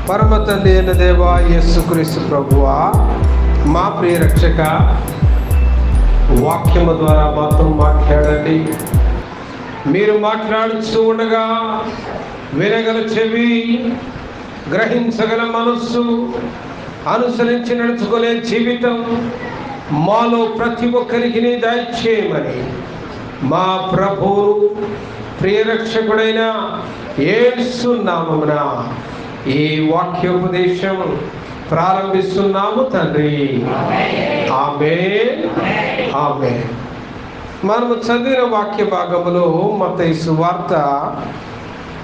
పరమ తండ్రి అయిన దేవా యేసుక్రీస్తు ప్రభువా, మా ప్రియ రక్షక, వాక్యము ద్వారా మాతో మాట్లాడండి. మీరు మాట్లాడుతూ ఉండగా వినగల చెవి, గ్రహించగల మనస్సు, అనుసరించి నడుచుకునే జీవితం మాలో ప్రతి ఒక్కరికి దయచేయమని మా ప్రభువు ప్రియరక్షకుడైన యేసు నామమున ఈ వాక్యోపదేశం ప్రారంభిస్తున్నాము తండ్రి. ఆమేన్, ఆమేన్. మనము చదివిన వాక్య భాగములో మత్తయి సువార్త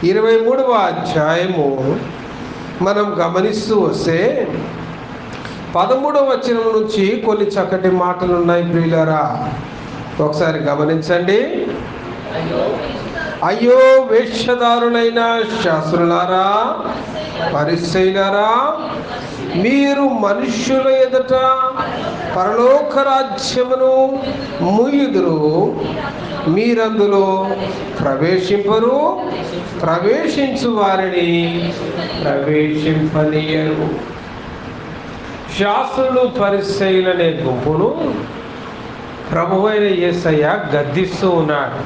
23వ అధ్యాయము మనం గమనిస్తూ వస్తే 13వ వచనం నుంచి కొన్ని చక్కటి మాటలు ఉన్నాయి ప్రియులారా. ఒకసారి గమనించండి. అయ్యో వేషధారులైన శాస్త్రులారా, పరిసయ్యులారా, మీరు మనుష్యుల ఎదుట పరలోక రాజ్యమును మూయుదురు, మీరందులో ప్రవేశింపరు, ప్రవేశించు వారిని ప్రవేశింపనీయరు. శాస్త్రులు పరిసయ్యులనే గుంపును ప్రభువైన యేసయ్య గద్దిస్తూ ఉన్నాడు.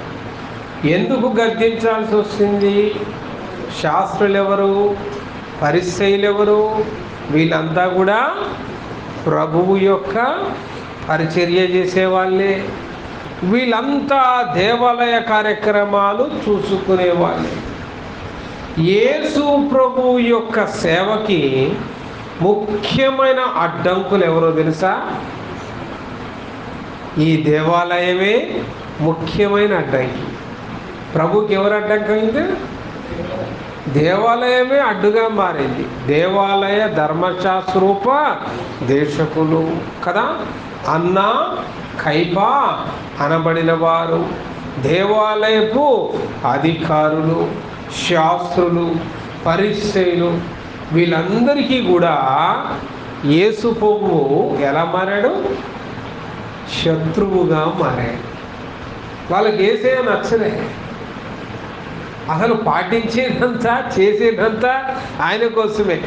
ఎందుకు గద్దించాల్సి వస్తుంది? శాస్త్రులు ఎవరు, పరిసయ్యులు ఎవరు? వీళ్ళంతా కూడా ప్రభువు యొక్క పరిచర్య చేసేవాళ్ళే. వీళ్ళంతా దేవాలయ కార్యక్రమాలు చూసుకునేవాళ్ళే. యేసు ప్రభువు యొక్క సేవకి ముఖ్యమైన అడ్డంకులు ఎవరో తెలుసా? ఈ దేవాలయమే ముఖ్యమైన అడ్డంకి. ప్రభుకి ఎవరు అడ్డంకైంది? దేవాలయమే అడ్డుగా మారింది. దేవాలయ ధర్మశాస్త్రూప దేశకులు కదా, అన్న కైపా అనబడిన వారు, దేవాలయపు అధికారులు, శాస్త్రులు, పరిసయ్యులు, వీళ్ళందరికీ కూడా యేసు ప్రభువు ఎలా మారాడు? శత్రువుగా మారాడు. వాళ్ళకి యేసే నచ్చలే. అసలు పాటించేదంతా, చేసేదంతా ఆయన కోసమే.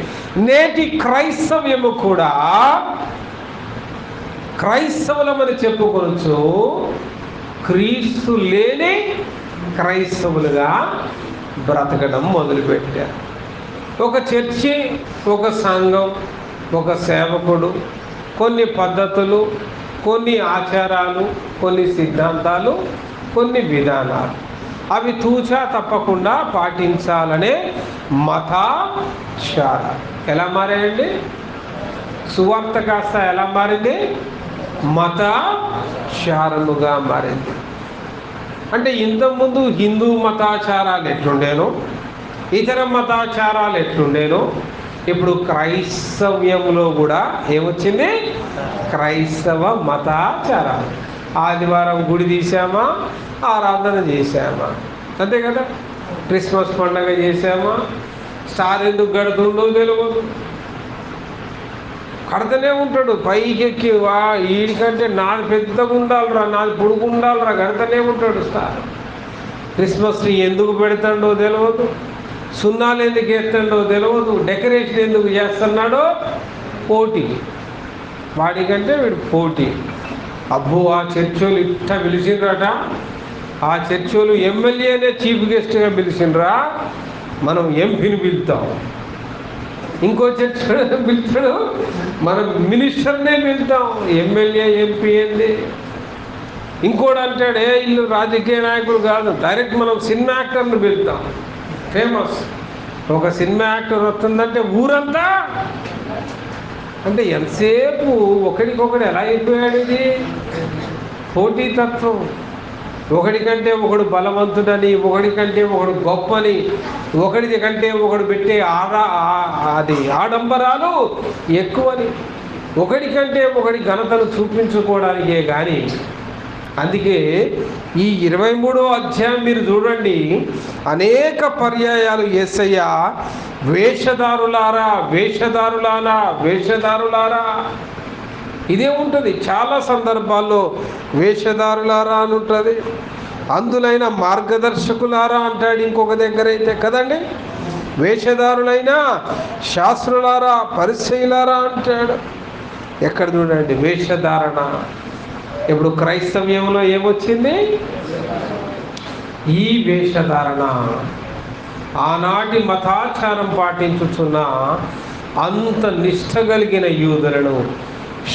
నేటి క్రైస్తవ్యము కూడా క్రైస్తవులమని చెప్పుకోవచ్చు, క్రీస్తు లేని క్రైస్తవులుగా బ్రతకడం మొదలుపెట్టారు. ఒక చర్చి, ఒక సంఘం, ఒక సేవకుడు, కొన్ని పద్ధతులు, కొన్ని ఆచారాలు, కొన్ని సిద్ధాంతాలు, కొన్ని విధానాలు, అవి తూచా తప్పకుండా పాటించాలనే మతాచారాలు ఎలా మారాయండి? సువార్త కాస్త ఎలా మారింది? మతాచారముగా మారింది. అంటే ఇంతకుముందు హిందూ మతాచారాలు ఎట్లుండేనో, ఇతర మతాచారాలు ఎట్లుండేనో, ఇప్పుడు క్రైస్తవ్యంలో కూడా ఏమొచ్చింది? క్రైస్తవ మతాచారాలు. ఆదివారం గుడి తీసామా, ఆరాధన చేసామా, అంతే కదా. క్రిస్మస్ పండుగ చేసామా, స్టార్ ఎందుకు కడుతుండో తెలియదు, కడతనే ఉంటాడు పైకెక్కి. వీడికంటే నాది పెద్దగా ఉండాలిరా, నాది పొడుగు ఉండాలిరా, కడతనే ఉంటాడు స్టార్. క్రిస్మస్ ట్రీ ఎందుకు పెడతాడో తెలియదు, సున్నాలు ఎందుకు వేస్తాడో తెలియదు, డెకరేషన్ ఎందుకు చేస్తున్నాడో పోటీ, వాడికంటే వీడు పోటీ. అబ్బో ఆ చర్చోళ్ళు ఇట్ట పిలిచిండ్రట, ఆ చర్చోళ్ళు ఎమ్మెల్యేనే చీఫ్ గెస్ట్గా పిలిచిండ్రా, మనం ఎంపీని పిలుస్తాం. ఇంకో చర్చ పిలుస్తాడు, మనం మినిస్టర్నే పిలుస్తాం. ఎమ్మెల్యే ఎంపీ ఏంది? ఇంకోటి అంటాడే వీళ్ళు రాజకీయ నాయకులు కాదు, డైరెక్ట్ మనం సినిమా యాక్టర్ని పిలుస్తాం. ఫేమస్ ఒక సినిమా యాక్టర్ వస్తుందంటే ఊరంతా. అంటే ఎంతసేపు ఒకడికొకడు ఎలా అయిపోయాడు? ఇది పోటీతత్వం. ఒకడికంటే ఒకడు బలవంతుడని, ఒకడికంటే ఒకడు గొప్పని, ఒకడి కంటే ఒకడు పెట్టే ఆడంబరాలు ఎక్కువని, ఒకడికంటే ఒకడి ఘనతను చూపించుకోవడానికే కానీ. అందుకే ఈ 23వ అధ్యాయం మీరు చూడండి, అనేక పర్యాయాలు యేసయ్య వేషధారులారా, వేషధారులారా, వేషధారులారా ఇదే ఉంటుంది. చాలా సందర్భాల్లో వేషధారులారా అని ఉంటుంది. అందులైన మార్గదర్శకులారా అంటాడు ఇంకొక దగ్గర అయితే కదండి. వేషధారులైన శాస్త్రులారా, పరిసయ్యులారా అంటాడు. ఎక్కడ చూడండి వేషధారణ. ఇప్పుడు క్రైస్తవ్యంలో ఏమొచ్చింది? ఈ వేషధారణ ఆనాటి మతాచారం పాటించుచున్న అంత నిష్ఠ కలిగిన యూదులను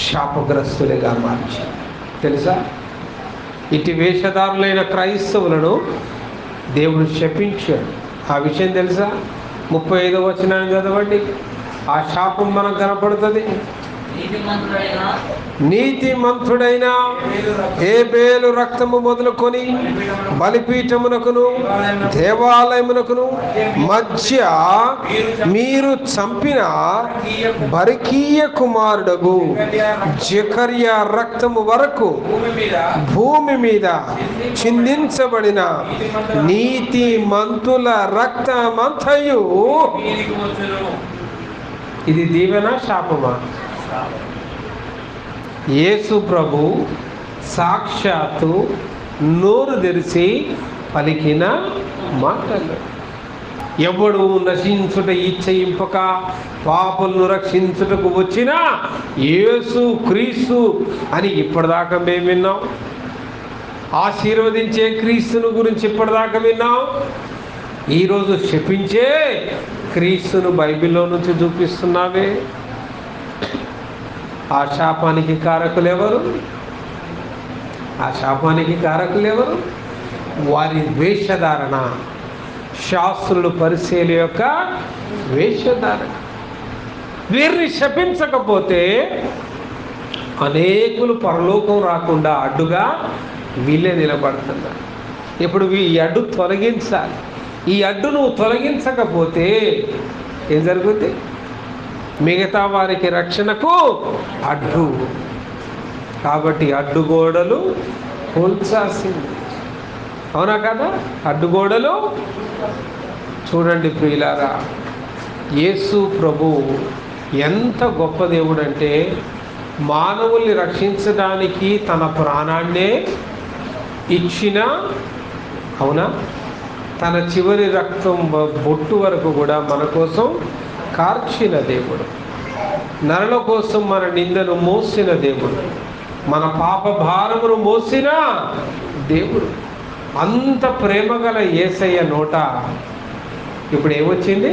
శాపగ్రస్తులుగా మార్చి, తెలుసా? ఇటు వేషధారులైన క్రైస్తవులను దేవుడు శపించాడు. ఆ విషయం తెలుసా? 35వ వచనాన్ని చదవండి. ఆ శాపం మనకు కనపడుతుంది. నీతిమంతుడైన హేబేలు రక్తము మొదలుకొని బలిపీఠమునకును దేవాలయమునకును మధ్య మీరు చంపిన బరకీయ కుమారుడగు జకర్యా రక్తము వరకు భూమి మీద చిందించబడిన నీతిమంతుల రక్తమంతయు. ఇది దీవెన శాపమా? యేసు ప్రభు సాక్షాత్తు నోరు తెరిచి పలికిన మాటలు. ఎవడు నశించుట ఇచ్చయింపక పాపులను రక్షించుటకు వచ్చిన యేసు క్రీస్తు అని ఇప్పటిదాకా మేము విన్నాం. ఆశీర్వదించే క్రీస్తును గురించి ఇప్పటిదాకా విన్నాం. ఈరోజు శపించే క్రీస్తును బైబిల్లో నుంచి చూపిస్తున్నావే. ఆ శాపానికి కారకులు ఎవరు? ఆ శాపానికి కారకులు ఎవరు? వారి వేషధారణ, శాస్త్రులు పరిశీలి యొక్క వేషధారణ. వీరిని శపించకపోతే అనేకులు పరలోకం రాకుండా అడ్డుగా వీళ్ళే నిలబడుతున్నారు. ఇప్పుడు ఈ అడ్డు తొలగించాలి. ఈ అడ్డు నువ్వు తొలగించకపోతే ఏం జరుగుద్ది? మిగతా వారికి రక్షణకు అడ్డు. కాబట్టి అడ్డుగోడలు కూల్చాల్సింది. అవునా కదా? అడ్డుగోడలు. చూడండి ప్రియులారా, యేసు ప్రభు ఎంత గొప్ప దేవుడు అంటే మానవుల్ని రక్షించడానికి తన ప్రాణాన్నే ఇచ్చిన, అవునా, తన చివరి రక్తం బొట్టు వరకు కూడా మన కోసం కార్చిన దేవుడు, నరుల కోసం మన నిందను మోసిన దేవుడు, మన పాప భారమును మోసిన దేవుడు. అంత ప్రేమగల యేసయ్య నోట ఇప్పుడు ఏమొచ్చింది?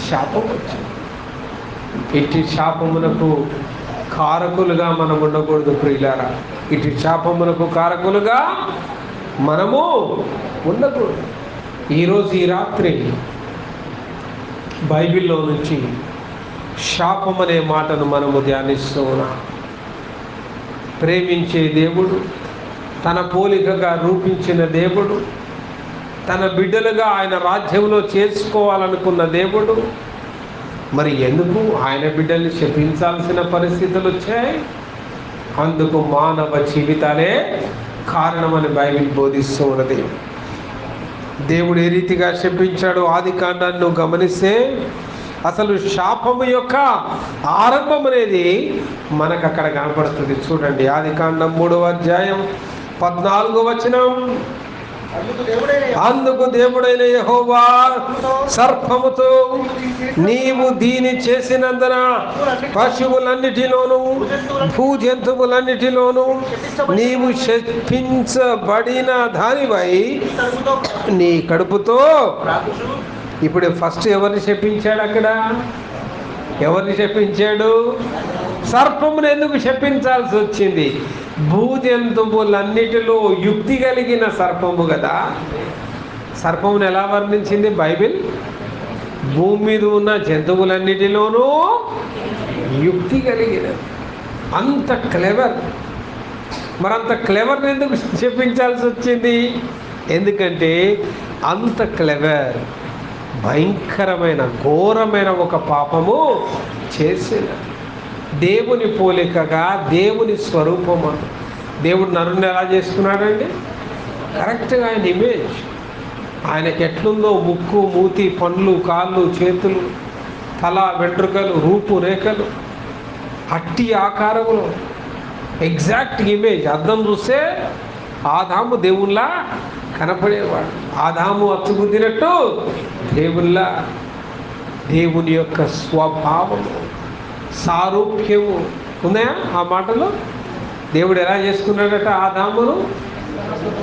శాపం వచ్చింది. ఇటు శాపమునకు కారకులుగా మనం ఉండకూడదు ప్రియులారా. ఇటు శాపమునకు కారకులుగా మనము ఉండకూడదు. ఈరోజు ఈ రాత్రి బైబిల్లో నుంచి శాపం అనే మాటను మనము ధ్యానిస్తూ ఉన్నాం. ప్రేమించే దేవుడు, తన పోలికగా రూపించిన దేవుడు, తన బిడ్డలుగా ఆయన రాజ్యంలో చేసుకోవాలనుకున్న దేవుడు, మరి ఎందుకు ఆయన బిడ్డల్ని శపించాల్సిన పరిస్థితులు వచ్చాయి? అందుకు మానవ జీవితాలే కారణమని బైబిల్ బోధిస్తూ ఉన్నది. దేవుడు ఏ రీతిగా శపించాడో ఆది కాండాన్ని నువ్వు గమనిస్తే అసలు శాపము యొక్క ఆరంభం అనేది మనకు అక్కడ కనపడుతుంది. చూడండి, ఆది కాండం 3వ అధ్యాయం 14వ వచనం. అందుకు దేవుడైన యెహోవా సర్పముతో, నీవు దీని చేసినందున పశువులన్నిటిలోను భూజంతువులన్నిటిలోను నీవు శపించబడిన దానివై నీ కడుపుతో. ఇప్పుడు ఫస్ట్ ఎవరిని శపించాడు? అక్కడ ఎవరిని శపించాడు? సర్పమును ఎందుకు శపించాల్సి వచ్చింది? భూజంతువులన్నిటిలో యుక్తి కలిగిన సర్పము కదా. సర్పమును ఎలా వర్ణించింది బైబిల్? భూమి మీద ఉన్న జంతువులన్నిటిలోనూ యుక్తి కలిగిన, అంత క్లెవర్. మరంత క్లెవర్ని ఎందుకు చెప్పించాల్సి వచ్చింది? ఎందుకంటే అంత క్లెవర్, భయంకరమైన ఘోరమైన ఒక పాపము చేసిన, దేవుని పోలికగా దేవుని స్వరూపము. దేవుడు నరుని ఎలా చేసుకున్నాడండి? కరెక్ట్గా ఆయన ఇమేజ్. ఆయనకి ఎట్లుందో ముక్కు, మూతి, పండ్లు, కాళ్ళు, చేతులు, తల, వెంట్రుకలు, రూపురేఖలు, అట్టి ఆకారములు, ఎగ్జాక్ట్ ఇమేజ్. అద్దం చూస్తే ఆదాము దేవుళ్ళ కనపడేవాడు. ఆదాము అచ్చుగుద్దినట్టు దేవుల్లా దేవుని యొక్క స్వభావము, సారూప్యము ఉన్నాయా ఆ మాటలో? దేవుడు ఎలా చేసుకున్నాడట ఆదామును?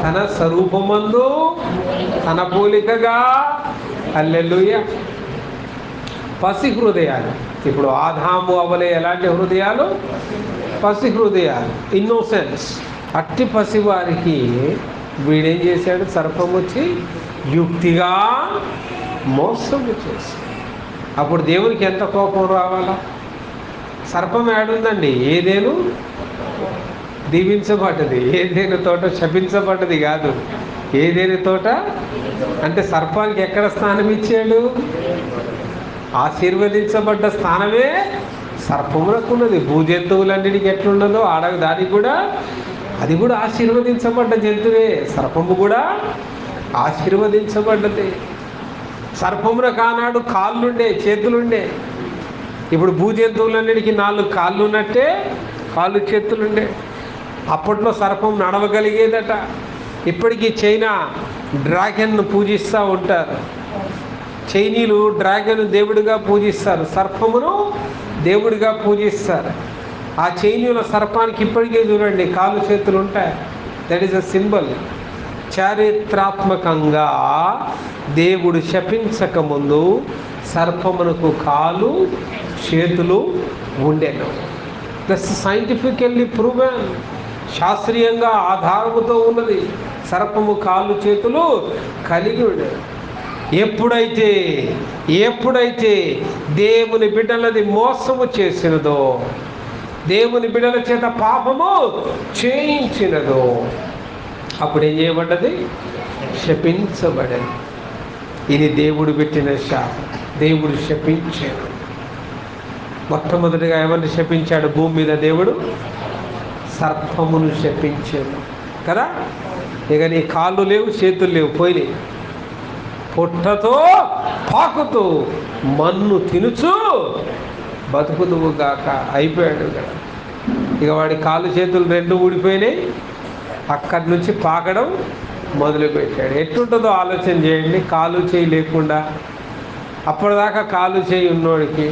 తన స్వరూపమందు తన పోలికగా. హల్లెలూయా. పసి హృదయాలు. ఇప్పుడు ఆదాము అవలే ఎలాంటి హృదయాలు? పసి హృదయాలు, ఇన్నోసెన్స్. అట్టి పసివారికి వీడేం చేశాడు? సర్పం వచ్చి యుక్తిగా మోసము చేసి. అప్పుడు దేవునికి ఎంత కోపం రావాలా? సర్పం ఏడుందండి? ఏదేను దీవించబడ్డది, ఏదేను తోట శపించబడ్డది కాదు. ఏదేని తోట అంటే సర్పానికి ఎక్కడ స్థానం ఇచ్చాడు? ఆశీర్వదించబడ్డ స్థానమే సర్పములకు ఉన్నది. భూజంతువులన్నిటికీ ఎట్లున్నదో దానికి కూడా, అది కూడా ఆశీర్వదించబడ్డ జంతువే. సర్పము కూడా ఆశీర్వదించబడ్డది. సర్పమునకు ఆనాడు కాళ్ళుండే, చేతులుండే. ఇప్పుడు భూజంతువులన్నిటికీ 4 కాళ్ళు ఉన్నట్టే కాళ్ళు చేతులుండే. అప్పట్లో సర్పం నడవగలిగేదట. ఇప్పటికీ చైనా డ్రాగన్ను పూజిస్తూ ఉంటారు. చైనీయులు డ్రాగన్ దేవుడిగా పూజిస్తారు, సర్పమును దేవుడిగా పూజిస్తారు. ఆ చైనీయుల సర్పానికి ఇప్పటికే చూడండి కాళ్ళు చేతులు ఉంటాయి. That is a symbol. చారిత్రాత్మకంగా దేవుడు శపించకముందు సర్పమునకు కాలు చేతులు ఉండేను. That's scientifically proven. శాస్త్రీయంగా ఆధారముతో ఉన్నది. సర్పము కాళ్ళు చేతులు కలిగి ఉండేది. ఎప్పుడైతే దేవుని బిడ్డలది మోసము చేసినదో, దేవుని బిడ్డల చేత పాపము చేయించినదో, అప్పుడు ఏం చేయబడ్డది? శపించబడేది. ఇది దేవుడు పెట్టిన శాపం. దేవుడు శపించాడు. మొట్టమొదటిగా ఎవరిని శపించాడు భూమి మీద? దేవుడు సర్పమును శపించాడు కదా. ఇక నీ కాళ్ళు లేవు, చేతులు లేవు, పోయినాయి. పొట్టతో పాకుతూ మన్ను తినుచు బతుకుదువు గాక అయిపోయాడు కదా. ఇక వాడి కాళ్ళు చేతులు 2 ఊడిపోయినాయి. అక్కడి నుంచి పాకడం మొదలుపెట్టాడు. ఎట్లుంటుందో ఆలోచన చేయండి. కాలు చేయి లేకుండా, అప్పటిదాకా కాలు చేయి ఉన్నోడికి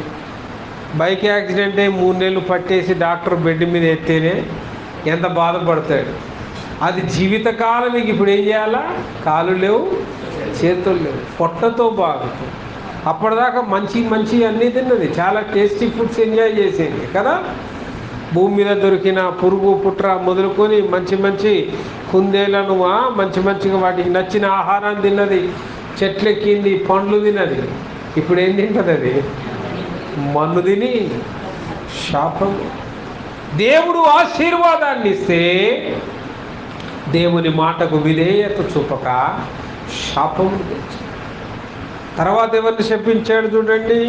బైక్ యాక్సిడెంట్ అయ్యి 3 నెలలు పట్టేసి డాక్టర్ బెడ్ మీద ఎత్తేనే ఎంత బాధపడతాడు. అది జీవితకాలం. ఇప్పుడు ఏం చేయాలా? కాలు లేవు, చేతులు లేవు, పొట్టతో బాగుంది. అప్పటిదాకా మంచి అన్నీ తిన్నది, చాలా టేస్టీ ఫుడ్స్ ఎంజాయ్ చేసేది కదా. భూమి మీద దొరికిన పురుగు పుట్ర మొదలుకొని మంచి కుందేలను మంచిగా వాటికి నచ్చిన ఆహారాన్ని తిన్నది, చెట్లెక్కింది, పండ్లు తిన్నది. ఇప్పుడు ఏం తింటుంది? అది మన్ను తిని శాపం. దేవుడు ఆశీర్వాదాన్ని ఇస్తే దేవుని మాటకు విధేయత చూపక శాపం తెచ్చాడు. తర్వాత ఎవరిని శపించాడు చూడండి,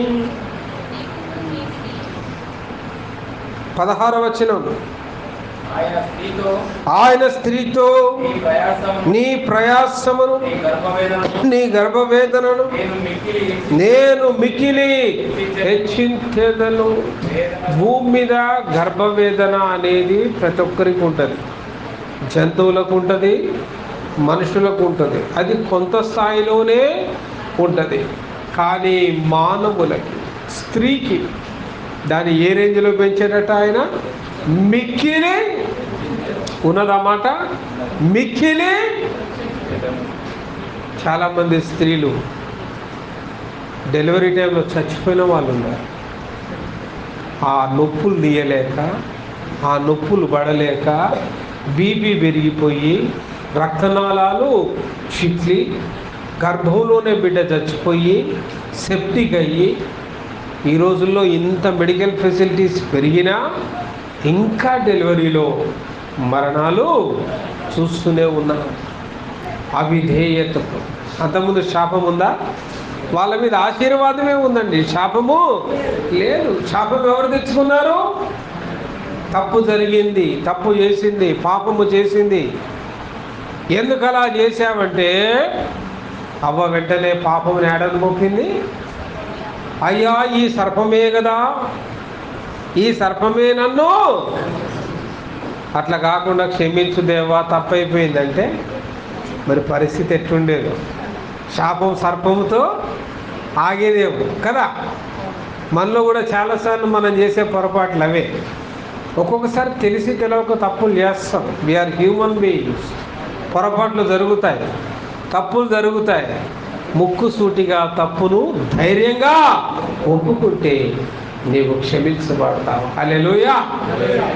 16వ వచనం. ఆయన స్త్రీతో నీ ప్రయాసమును నీ గర్భవేదనను నేను మికిలి హెచ్చించెదను. భూమి మీద గర్భవేదన అనేది ప్రతి ఒక్కరికి ఉంటుంది. జంతువులకు ఉంటుంది, మనుషులకు ఉంటుంది. అది కొంత స్థాయిలోనే ఉంటుంది. కానీ మానవులకి, స్త్రీకి దాన్ని ఏ రేంజ్లో పెంచాడట ఆయన? మిక్కిలి ఉన్నదన్నమాట. మిక్కిలి. చాలామంది స్త్రీలు డెలివరీ టైంలో చచ్చిపోయిన వాళ్ళు ఉన్నారు. ఆ నొప్పులు తీయలేక, ఆ నొప్పులు పడలేక బీపీ పెరిగిపోయి, రక్తనాళాలు చిట్లి, గర్భంలోనే బిడ్డ చచ్చిపోయి, సెప్టిక్ అయ్యి, ఈ రోజుల్లో ఇంత మెడికల్ ఫెసిలిటీస్ పెరిగినా ఇంకా డెలివరీలో మరణాలు చూస్తూనే ఉన్నారు. అవిధేయతకు. అంతకుముందు శాపం ఉందా? వాళ్ళ మీద ఆశీర్వాదమే ఉందండి, శాపము లేదు. శాపం ఎవరు తెచ్చుకున్నారు? తప్పు జరిగింది, తప్పు చేసింది, పాపము చేసింది. ఎందుకు అలా చేశామంటే అవ్వ వెంటనే పాపముని ఏడని మొక్కింది. అయ్యా ఈ సర్పమే కదా, ఈ సర్పమే నన్ను, అట్లా కాకుండా క్షమించు దేవా తప్పైపోయిందంటే మరి పరిస్థితి ఎట్లుండేదో, శాపం సర్పంతో ఆగేదేమో కదా. మనలో కూడా చాలాసార్లు మనం చేసే పొరపాట్లు అవే. ఒక్కొక్కసారి తెలిసి తెలియక తప్పులు చేస్తాం. We are human beings. పొరపాట్లు జరుగుతాయి, తప్పులు జరుగుతాయి. ముక్కు సూటిగా తప్పును ధైర్యంగా ఒప్పుకుంటే నీవు క్షమించబడతావు. హల్లెలూయా.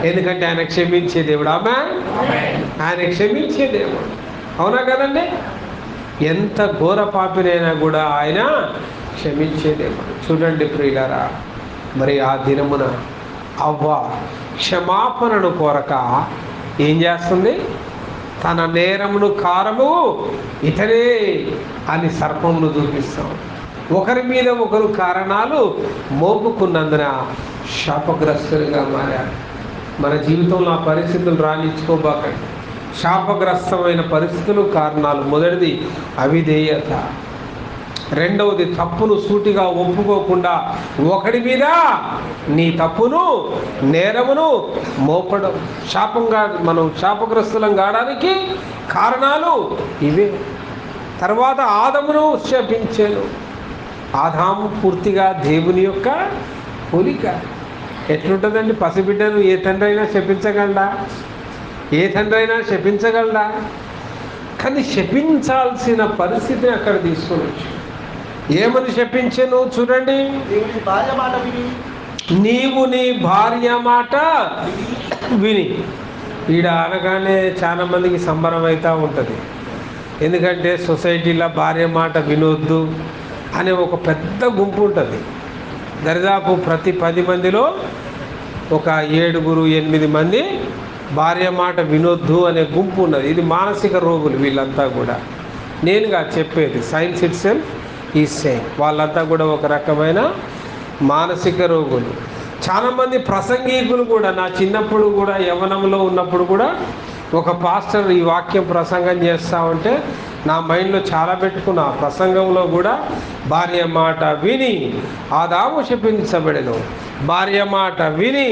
ఎందుకంటే ఆయన క్షమించే దేవుడు. ఆమేన్. ఆయన క్షమించే దేవుడు, అవునా కదండి? ఎంత ఘోర పాపినైనా కూడా ఆయన క్షమించే దేవుడు. చూడండి ప్రియులారా, మరి ఆ దినమున అవ్వ క్షమాపణను కోరక ఏం చేస్తుంది? తన నేరమును కారము ఇతరే అని సర్పమును చూపిస్తాం. ఒకరి మీద ఒకరు కారణాలు మోపుకున్నందున శాపగ్రస్తులుగా మారారు. మన జీవితంలో ఆ పరిస్థితులు రానిచ్చుకోబాకండి. శాపగ్రస్తమైన పరిస్థితులు కారణాలు. మొదటిది అవిధేయత, రెండవది తప్పును సూటిగా ఒప్పుకోకుండా ఒకడి మీద నీ తప్పును నేరమును మోపడం. మనం శాపగ్రస్తులం కావడానికి కారణాలు ఇవే. తర్వాత ఆదమును శపించాను. ఆదాము పూర్తిగా దేవుని యొక్క పోలిక. ఎట్లుంటుందండి? పసిబిడ్డను ఏ తండ్రి అయినా శపించగలడా? ఏ తండ్రి అయినా శపించగలడా? కానీ శపించాల్సిన పరిస్థితిని అక్కడ తీసుకొని వచ్చి ఏమని శపించాను చూడండి. నీవు నీ భార్య మాట విని. ఈడ అనగానే చాలా మందికి సంబరం అవుతూ ఉంటుంది. ఎందుకంటే సొసైటీలో భార్య మాట వినొద్దు అనే ఒక పెద్ద గుంపు ఉంటుంది. దరిదాపు ప్రతి 10 మందిలో ఒక 7-8 మంది భార్య మాట వినొద్దు అనే గుంపు ఉన్నది. ఇది మానసిక రోగులు వీళ్ళంతా కూడా. నేనుగా చెప్పేది science it self is saying. వాళ్ళంతా కూడా ఒక రకమైన మానసిక రోగులు. చాలామంది ప్రసంగికులు కూడా, నా చిన్నప్పుడు కూడా యవ్వనంలో ఉన్నప్పుడు కూడా ఒక పాస్టర్ ఈ వాక్యం ప్రసంగం చేస్తూ ఉంటే నా మైండ్లో చాలా పెట్టుకున్నా. ప్రసంగంలో కూడా భార్య మాట విని ఆదాము శపించబడెను, భార్య మాట విని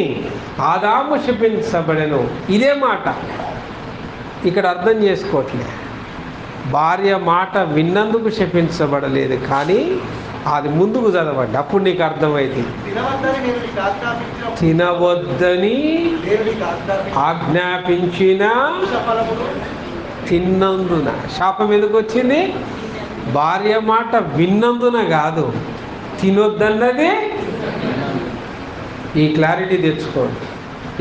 ఆదాము శపించబడెను. ఇదే మాట ఇక్కడ అర్థం చేసుకోవట్లే. భార్య మాట విన్నందుకు శపించబడలేదు, కానీ అది ముందుకు చదవండి, అప్పుడు నీకు అర్థమైంది. తినవద్దని ఆజ్ఞాపించిన తిన్నందున శాపం ఎందుకు వచ్చింది? భార్య మాట విన్నందున కాదు, తినొద్దన్నది. ఈ క్లారిటీ తెచ్చుకోండి,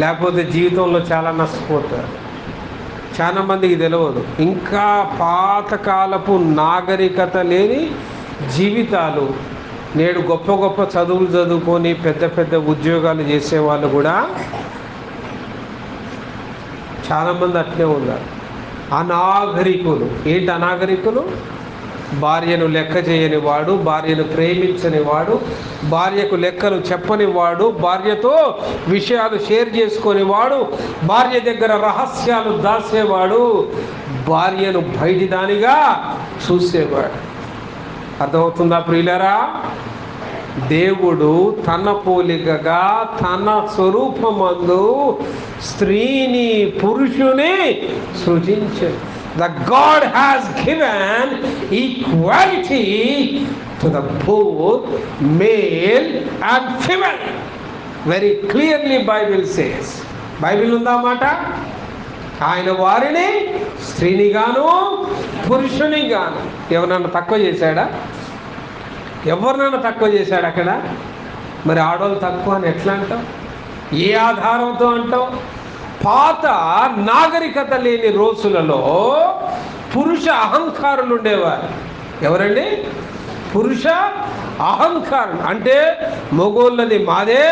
లేకపోతే జీవితంలో చాలా నష్టపోతారు. చాలా మందికి తెలియదు. ఇంకా పాతకాలపు నాగరికత లేని జీవితాలు. నేడు గొప్ప గొప్ప చదువులు చదువుకొని పెద్ద పెద్ద ఉద్యోగాలు చేసేవాళ్ళు కూడా చాలామంది అట్లే ఉన్నారు. అనాగరికులు. ఏంటి అనాగరికులు? భార్యను లెక్క చేయని వాడు, భార్యను ప్రేమించని వాడు, భార్యకు లెక్కలు చెప్పని వాడు, భార్యతో విషయాలు షేర్ చేసుకొని వాడు, భార్య దగ్గర రహస్యాలు దాచేవాడు, భార్యను బయటి దానిగా చూసేవాడు. అర్థమవుతుందా ప్రియులారా? దేవుడు తన పోలికగా తన స్వరూపమందు స్త్రీని పురుషుని సృజించాడు. The God has given equality to the both male and female. Very clearly Bible says. Bible ఉందా మాట? ఆయన వారిని స్త్రీని గాను పురుషుని గాను. ఎవరన్నా తక్కువ చేశాడా? ఎవరినైనా తక్కువ చేశాడు అక్కడ? మరి ఆడవాళ్ళు తక్కువ అని ఎట్లా అంటావు? ఏ ఆధారంతో అంటావు? పాత నాగరికత లేని రోజులలో పురుష అహంకారులు ఉండేవారు. ఎవరండి? పురుష అహంకారం. అంటే మొగోళ్ళది మాదే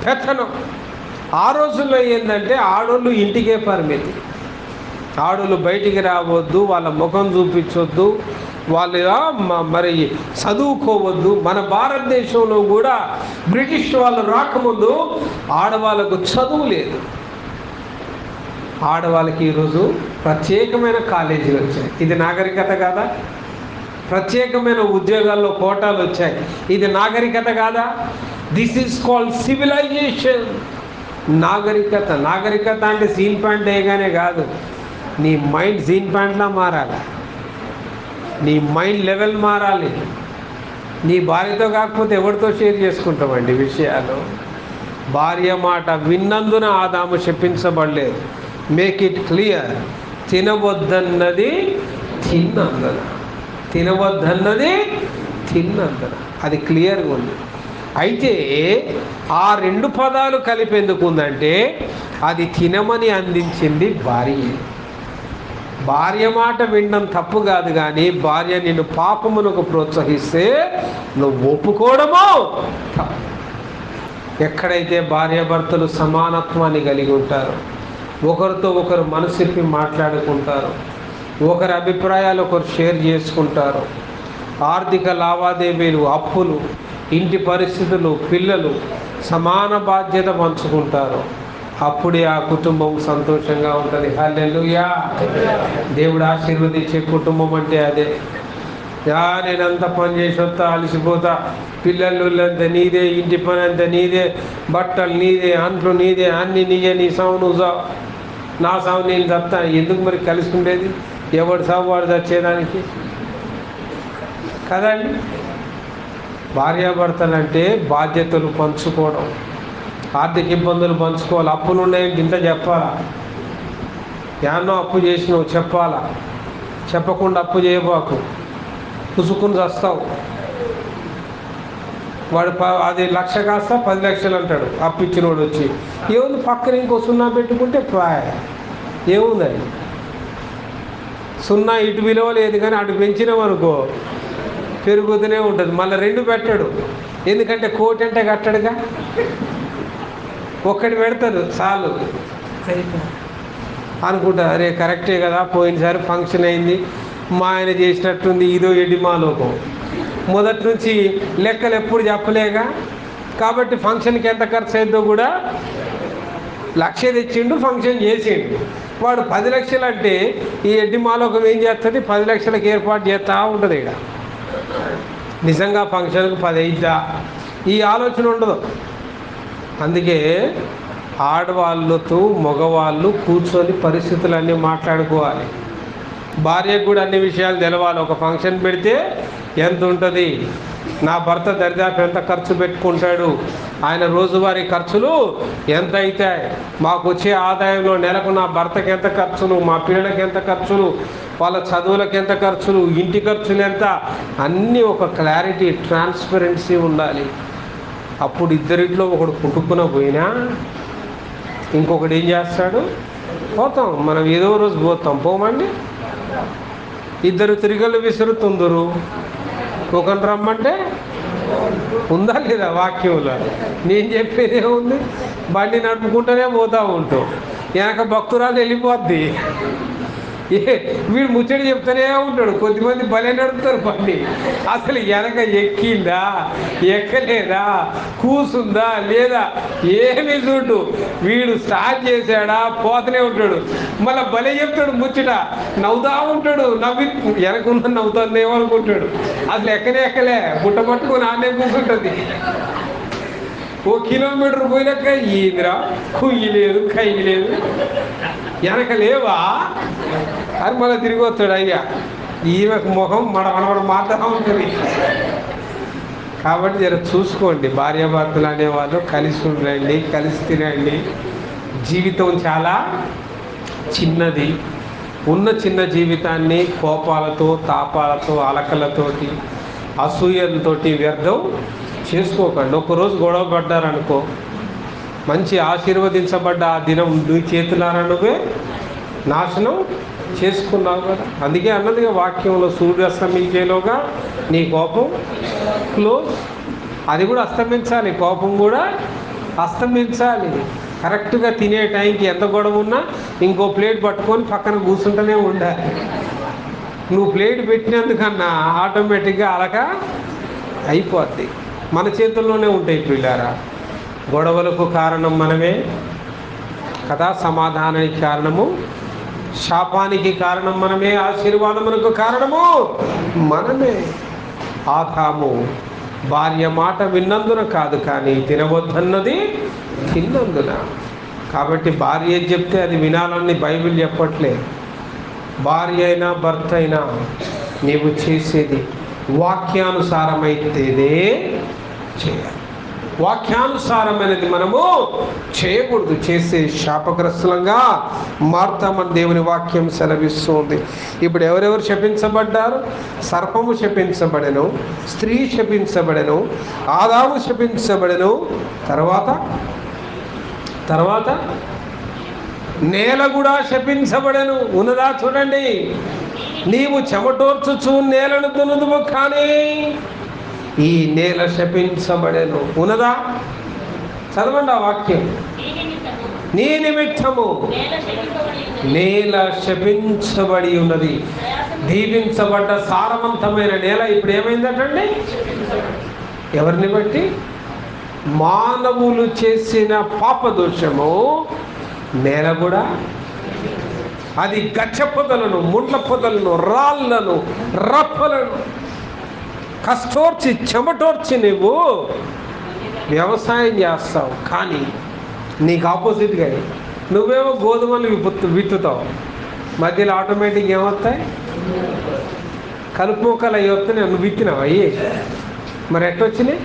పెత్తనం. ఆ రోజుల్లో ఏంటంటే ఆడోళ్ళు ఇంటికే పరిమితి. ఆడోళ్ళు బయటికి రావద్దు, వాళ్ళ ముఖం చూపించొద్దు, వాళ్ళు మరి చదువుకోవద్దు. మన భారతదేశంలో కూడా బ్రిటిష్ వాళ్ళు రాకముందు ఆడవాళ్ళకు చదువు లేదు. ఆడవాళ్ళకి ఈరోజు ప్రత్యేకమైన కాలేజీలు వచ్చాయి. ఇది నాగరికత కాదా? ప్రత్యేకమైన ఉద్యోగాల్లో కోటాలు వచ్చాయి. ఇది నాగరికత కాదా? This is called civilisation. నాగరికత. నాగరికత అంటే జీన్ ప్యాంట్ వేయగానే కాదు, నీ మైండ్ జీన్ ప్యాంట్లా మారాలి. నీ మైండ్ లెవెల్ మారాలి. నీ భార్యతో కాకపోతే ఎవరితో షేర్ చేసుకుంటామండి విషయాలు? భార్య మాట విన్నందున ఆదాము శపించబడలేదు. Make it clear. తినవద్దన్నది తిన్నందున, తినవద్దన్నది తిన్నందున, అది క్లియర్గా ఉంది. అయితే ఆ రెండు పదాలు కలిపేందుకు ఉందంటే అది తినమని అందించింది భార్య. భార్య మాట వినడం తప్పు కాదు, కానీ భార్య నిన్ను పాపమునకు ప్రోత్సహిస్తే నువ్వు ఒప్పుకోవడమో తప్పు. ఎక్కడైతే భార్యాభర్తలు సమానత్వాన్ని కలిగి ఉంటారో, ఒకరితో ఒకరు మనసిప్పి మాట్లాడుకుంటారు, ఒకరి అభిప్రాయాలు ఒకరు షేర్ చేసుకుంటారు, ఆర్థిక లావాదేవీలు, అప్పులు, ఇంటి పరిస్థితులు, పిల్లలు సమాన బాధ్యత పంచుకుంటారు, అప్పుడే ఆ కుటుంబం సంతోషంగా ఉంటుంది. హల్లెలూయా. దేవుడు ఆశీర్వదించే కుటుంబం అంటే అదే. నేనంతా పని చేసి వస్తా, అలసిపోతా, పిల్లలు అంతా నీదే, ఇంటి పని అంతా నీదే, బట్టలు నీదే, అంట్లు నీదే, అన్నీ నీయే, నీ సావు నువ్వు సావు, నా సావు నేను చస్తా. ఎందుకు మరి కలిసి ఉండేది? ఎవడు సావు వాడు చచ్చేదానికి కదండి. భార్యాభర్తలు అంటే బాధ్యతలు పంచుకోవడం, ఆర్థిక ఇబ్బందులు పంచుకోవాలి. అప్పులు ఉన్నాయంటే ఇంత చెప్పాలా? యాన్నో అప్పు చేసినావు చెప్పాలా? చెప్పకుండా అప్పు చేయబాకు, పుసుకుని చస్తావు. వాడు అది 1,00,000 కాస్త 10 లక్షలు అంటాడు అప్పు ఇచ్చినోడు వచ్చి. ఏముంది, పక్కన ఇంకో 0 పెట్టుకుంటే ఏముందని? 0 ఇటు విలువ లేదు, కానీ అటు పెంచినామనుకో పెరుగుతూనే ఉంటుంది. మళ్ళీ 2 పెట్టాడు, ఎందుకంటే 1 కోటి అంటే కట్టడుగా, 1 పెడతారు చాలు అనుకుంటా. అరే కరెక్టే కదా, పోయినసారి ఫంక్షన్ అయింది, మా ఆయన చేసినట్టుంది, ఇదో ఎడిమాలోకం. మొదటి నుంచి లెక్కలు ఎప్పుడు చెప్పలేగా, కాబట్టి ఫంక్షన్కి ఎంత ఖర్చు అయిందో కూడా 1,00,000 తెచ్చిండు, ఫంక్షన్ చేసిండు. వాడు 10 లక్షలు అంటే ఈ ఎడ్డిమాలోకం ఏం చేస్తుంది? 10 లక్షలకు ఏర్పాటు చేస్తూ ఉంటుంది. ఇక్కడ నిజంగా ఫంక్షన్కి 10 అయిద్దా? ఈ ఆలోచన ఉండదు. అందుకే ఆడవాళ్ళతో మగవాళ్ళు కూర్చొని పరిస్థితులన్నీ మాట్లాడుకోవాలి. భార్యకు కూడా అన్ని విషయాలు తెలవాలి. ఒక ఫంక్షన్ పెడితే ఎంత ఉంటుంది, నా భర్త దరిదాపు ఎంత ఖర్చు పెట్టుకుంటాడు, ఆయన రోజువారీ ఖర్చులు ఎంత అవుతాయి, మాకు వచ్చే ఆదాయంలో నెలకు నా భర్తకి ఎంత ఖర్చులు, మా పిల్లలకి ఎంత ఖర్చులు, వాళ్ళ చదువులకు ఎంత ఖర్చులు, ఇంటి ఖర్చులు ఎంత, అన్నీ ఒక క్లారిటీ, ట్రాన్స్పరెన్సీ ఉండాలి. అప్పుడు ఇద్దరిట్లో ఒకడు పుట్టుకున్న పోయినా ఇంకొకటి ఏం చేస్తాడు? పోతాం, మనం ఏదో రోజు పోతాం, పోమండి. ఇద్దరు తిరిగలు విసురుతుందరు, ఒకరిని రమ్మంటే ఉందా లేదా వాక్యంలో? నేను చెప్పేదే ఉంది, బండి నడుపుకుంటూనే పోతూ ఉంటాం, వెనక భక్తురాలు వెళ్ళిపోద్ది. వీడు ముచ్చడి చెప్తూనే ఉంటాడు. కొద్దిమంది భలే నడుపుతారు బండి, అసలు వెనక ఎక్కిందా ఎక్కలేదా, కూసుందా లేదా ఏమీ చూడు. వీడు స్టార్ట్ చేశాడా పోతూనే ఉంటాడు, మళ్ళీ భలే చెప్తాడు ముచ్చట, నవ్వుతా ఉంటాడు. వెనకున్న నవ్వుతుంది ఏమనుకుంటాడు, అసలు ఎక్కలే బుట్ట పట్టుకొని ఆనే కూర్చుంటుంది. 1 కిలోమీటర్ పోయినాక ఏందిరా, కుయ్యి లేదు కయ్యి లేదు, వెనక లేవా అని మళ్ళీ తిరిగి వస్తాడు. అయ్యా ఈమెకు ముఖం మన మాత్రం ఉంటుంది. కాబట్టి జర చూసుకోండి, భార్యాభర్తలు అనేవాళ్ళు కలిసి ఉండండి, కలిసి తినండి. జీవితం చాలా చిన్నది. ఉన్న చిన్న జీవితాన్ని కోపాలతో, తాపాలతో, అలకలతోటి, అసూయలతోటి వ్యర్థం చేసుకోకండి. ఒకరోజు గొడవ పడ్డారనుకో, మంచి ఆశీర్వదించబడ్డ ఆ దినం నీ చేతులారా నువ్వే నాశనం చేసుకున్నావు కదా. అందుకే అన్నదిగా వాక్యంలో, సూర్యుడు అస్తమించేలోగా నీ కోపం క్లోజ్. అది కూడా అస్తమించాలి, కోపం కూడా అస్తమించాలి. కరెక్ట్గా తినే టైంకి ఎంత గొడవ ఉన్నా ఇంకో ప్లేట్ పట్టుకొని పక్కన కూర్చుంటూనే ఉండాలి. నువ్వు ప్లేట్ పెట్టినందుకన్నా ఆటోమేటిక్గా అలక అయిపోద్ది. మన చేతుల్లోనే ఉంటాయి పిల్లారా. గొడవలకు కారణం మనమే కదా, సమాధానానికి కారణము, శాపానికి కారణం మనమే, ఆశీర్వాదమునకు కారణము మనమే. ఆదాము భార్య మాట విన్నందున కాదు, కానీ తినవద్దన్నది తిన్నందున. కాబట్టి భార్య ఏది చెప్తే అది వినాలని బైబిల్ చెప్పట్లే. భార్య అయినా భర్త అయినా నీవు చేసేది వాక్యానుసారమైతేనే చేయాలి. వాక్యానుసారమైనది మనము చేయకూడదు, చేసే శాపగ్రస్తులంగా మారుతామని దేవుని వాక్యం సెలవిస్తుంది. ఇప్పుడు ఎవరెవరు శపించబడ్డారు? సర్పము శపించబడెను, స్త్రీ శపించబడెను, ఆదాము శపించబడెను, తర్వాత నేల కూడా శపించబడెను. ఉన్నదా చూడండి, నీవు చెమటోర్చుచు నేలను దునుదువు, కానీ ఈ నేల శపించబడెను. ఉన్నదా? చదవండి ఆ వాక్యం. నీ నిమిత్తము నేల శపించబడి ఉన్నది. దీవించబడ్డ సారవంతమైన నేల ఇప్పుడు ఏమైందటండి? ఎవరిని బట్టి? మానవులు చేసిన పాపదోషము నేల కూడా, అది గచ్చ పొదలను, ముండ్ల పొదలను, రాళ్లను, రప్పలను కష్టోర్చి చెమటోర్చి నువ్వు వ్యవసాయం చేస్తావు. కానీ నీకు ఆపోజిట్గా నువ్వేమో గోధుమలు విత్తుతావు. మధ్యలో ఆటోమేటిక్గా ఏమొస్తాయి? కలుపు మొక్కలు అవి వస్తున్నాయి. నువ్వు విత్తినావు అయ్యి, మరి ఎట్టొచ్చినాయి?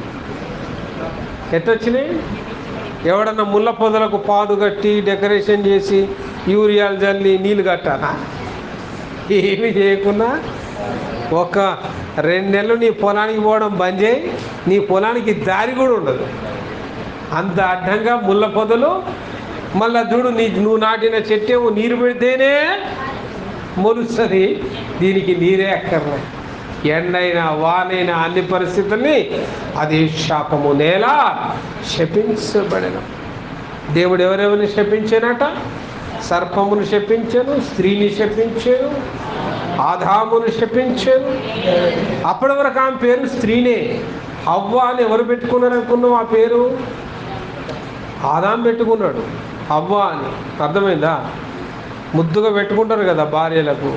ఎవడన్నా ముళ్ళ పొదలకు పాదు కట్టి డెకరేషన్ చేసి యూరియాలు జల్లి నీళ్ళు కట్టానా? ఏమి చేయకున్నా ఒక 2 నెలలు నీ పొలానికి పోవడం బంద్ చేయి, నీ పొలానికి దారి కూడా ఉండదు. అంత అడ్డంగా ముళ్ళ పొదలు. మళ్ళా చూడు, నువ్వు నాటిన చెట్టేమో నీరు పెడితేనే మొలుస్తుంది, దీనికి నీరే అక్కర్లే. ఎండైనా వానైనా అన్ని పరిస్థితుల్ని అది శాపము. నేల శపించబడిన. దేవుడు ఎవరెవరిని శపించానట? సర్పమును శపించాను, స్త్రీని శపించాను, ఆదామును శపించాను. అప్పటి వరకు ఆమె పేరు స్త్రీనే. హవ్వ అని ఎవరు పెట్టుకున్నారు అనుకున్నావు? ఆ పేరు ఆదాం పెట్టుకున్నాడు, హవ్వ అని. అర్థమైందా? ముద్దుగా పెట్టుకుంటారు కదా భార్యలకు.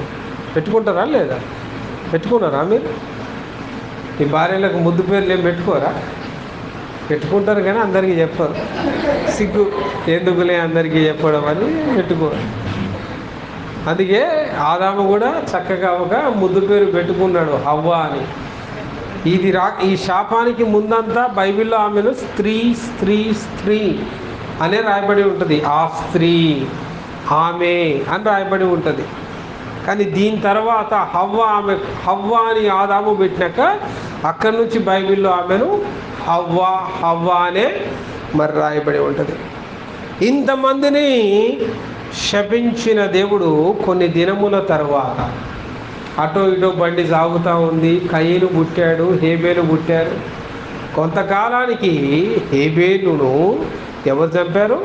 పెట్టుకుంటారా లేదా? పెట్టుకున్నారా మీరు? ఈ భార్యలకు ముద్దు పేర్లు ఏం పెట్టుకోరా? పెట్టుకుంటారు కానీ అందరికీ చెప్పరు. సిగ్గు ఎందుకులే అందరికీ చెప్పడం అని పెట్టుకోరు. అందుకే ఆదాము కూడా చక్కగా ఒక ముద్దు పేరు పెట్టుకున్నాడు, హవ్వ అని. ఈ శాపానికి ముందంతా బైబిల్లో ఆమెను స్త్రీ స్త్రీ స్త్రీ అనే రాయబడి ఉంటుంది. ఆ స్త్రీ, ఆమె అని రాయబడి ఉంటుంది. కానీ దీని తర్వాత హవ్వ అని ఆదాము పెట్టినాక అక్కడి నుంచి బైబిల్లో ఆమెను హవ్వ అనే మరి రాయబడి ఉంటుంది. ఇంతమందిని శపించిన దేవుడు కొన్ని దినముల తర్వాత అటో ఇటో బండి సాగుతూ ఉంది. కయీను పుట్టాడు, హేబేలు పుట్టారు. కొంతకాలానికి హేబేలును ఎవరు చంపారు?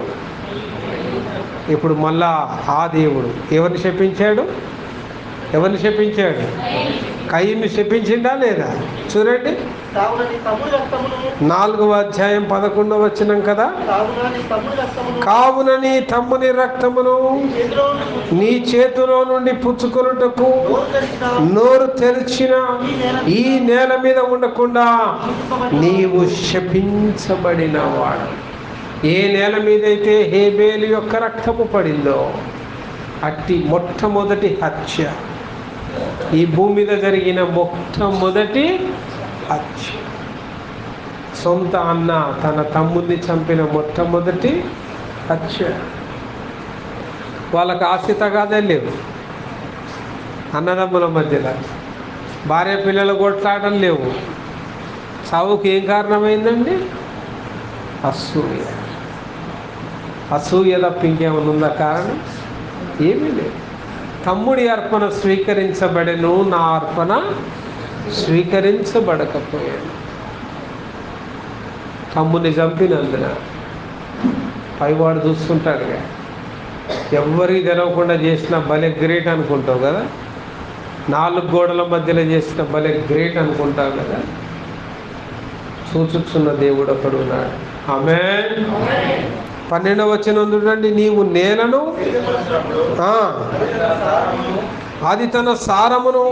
ఇప్పుడు మళ్ళా ఆ దేవుడు ఎవరిని శపించాడు? కయీను శపించిందా లేదా? చూడండి, 4వ అధ్యాయం 11వ వచనం కదా. కావున నీ తమ్ముని రక్తమును నీ చేతిలో నుండి పుచ్చుకొనుటకు నోరు తెరిచిన ఈ నేల మీద ఉండకుండా నీవు శపించబడినవాడు. ఏ నేల మీదైతే హేబేలు యొక్క రక్తము పడిందో అట్టి మొట్టమొదటి హత్య, ఈ భూమి మీద జరిగిన మొట్టమొదటి హత్య, సొంత అన్న తన తమ్ముడిని చంపిన మొట్టమొదటి హత్య. వాళ్ళకి ఆస్తి తగాదే లేవు, అన్నదమ్ముల మధ్యలో భార్య పిల్లలు కొట్లాడడం లేవు. చావుకి ఏం కారణమైందండి? అసూయ తప్ప ఇంకేమైనా ఉందా కారణం? ఏమీ లేదు. తమ్ముడి అర్పణ స్వీకరించబడెను, నా అర్పణ స్వీకరించబడకపోయాను. తమ్ముని చంపినందున పైవాడు చూస్తుంటాడుగా, ఎవరికి తెలవకుండా చేసిన భలే గ్రేట్ అనుకుంటావు కదా, 4 గోడల మధ్యలో చేసిన భలే గ్రేట్ అనుకుంటావు కదా. చూచుచున్న దేవుడు ఒకడు ఉన్నాడు. ఆమేన్. 12వ వచనం చూడండి, నీవు నేలను అది తన సారమును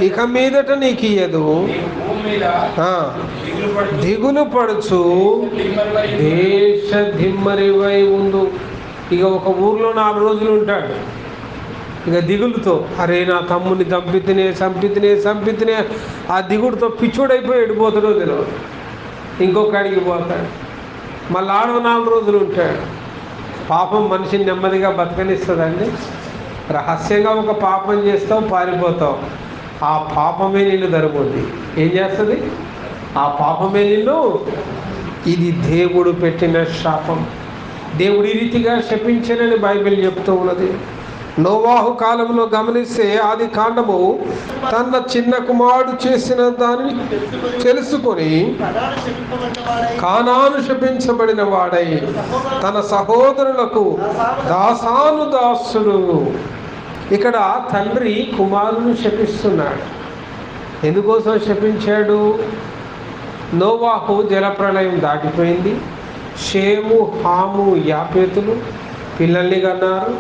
ఇక మీదట నీకు ఇయ్యదు, దిగులు పడుచు దేశ దిమ్మరివై ఉండు. ఇక ఒక ఊర్లో 4 రోజులు ఉంటాడు, ఇక దిగులుతో అరే నా తమ్ముని చంపితినే ఆ దిగుడుతో పిచ్చోడైపోయి ఎడిపోతాడో తెలియదు. ఇంకొకడికి పోతాడు, మళ్ళీ 4 రోజులు ఉంటాడు. పాపం మనిషిని నెమ్మదిగా బతకనిస్తుందండి. రహస్యంగా ఒక పాపం చేస్తావు, పారిపోతావు, ఆ పాపమే నిన్ను ధరుముద్ది. ఏం చేస్తుంది? ఆ పాపమే నిన్ను. ఇది దేవుడు పెట్టిన శాపం. దేవుడు ఈ రీతిగా శపించనని బైబిల్ చెప్తూ ఉన్నది. నోవాహు కాలంలో గమనిస్తే ఆది కాండము తన చిన్న కుమారుడు చేసిన దానిని తెలుసుకొని కానాను శపించబడిన వాడై తన సహోదరులకు దాసుడు. ఇక్కడ తండ్రి కుమారుని శపిస్తున్నాడు. ఎందుకోసం శపించాడు? నోవాహు జలప్రళయం దాటిపోయింది. షేము, హాము, యాపేతులు పిల్లల్ని కన్నారు.